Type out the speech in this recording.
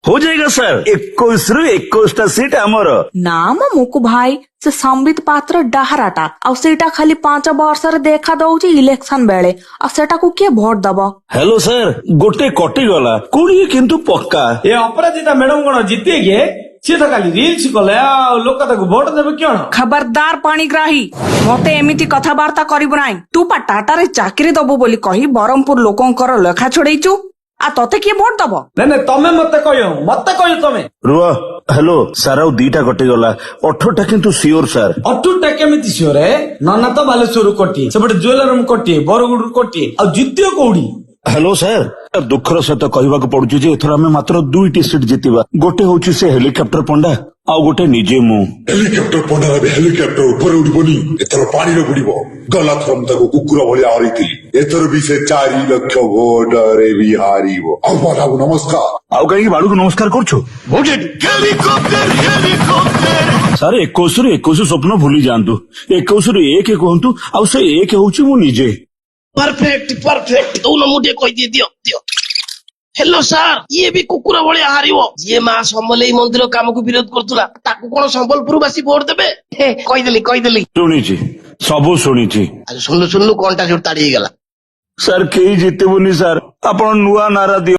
हो जाएगा सर 21 रु 21टा सीट आमर ना मो मुकु भाई से संबित पात्र डाहराटा आउ सेटा खाली 5 वर्ष देखा दउची इलेक्शन बेले आ सेटा को किए भोट दब। हेलो सर गोटे कटि गला कोड़ी किंतु पक्का ए अपराजिता मैडम कौन जीते गे सी तो खाली रील्स कले लोक ताको भोट देबे क्यों। खबरदार पाणीग्राही मते एमिति कथबार्ता करिबु नाही। तू पा टाटा रे चाकरी दबु बोली कही बरमपुर लोकंकर लेखा छोड़ेइचु आ तते किए भोट दब। नहीं तमे मते कहियो तमे रुआ हेलो सर आउ 2टा कटि गला 18टा किंतु सियोर सर 18टा केमिति सियोर है नना तो बालेश्वर कोटी सेपटे ज्वेलर कोटी बरगुड कोटी आ जितियो कोडी। हेलो सर दुखर सहित कहवाक पड़ुछि जे एथर आमे मात्र 2टी सीट जितिबा गोटे होछि से हेलिकॉप्टर पंडा आ गोटे निजे मु हेलिकॉप्टर पंडा हेलिकॉप्टर ऊपर उड़बनी एथर पानी रे बुड़िबो गला थरम ताको कुकुर भलिया हरिथिली एथर भी से 4 लाख वोट रे भी हारिबो आ बाबू नमस्कार आउ कहीं बाड़ू को नमस्कार करछु सर 21 रु 21 स्वप्न भूली जांतु 21 रु 1 कहंतु आउ से 1 होछि मु निजे। परफेक्ट दोनों मुझे कोई दियो हेलो सर ये भी कुकुर भलिया हारिबो ये मां समलेई मंदिर काम को विरोध करथुला ताकू कोन संबलपुर बासी वोट देबे कहि देली सुनिछि सब सुनिछि आज सुनलु कोनटा जोड़ ताड़ी गला सर केही जितेबुनी सर आपण नुआ नारा दियो।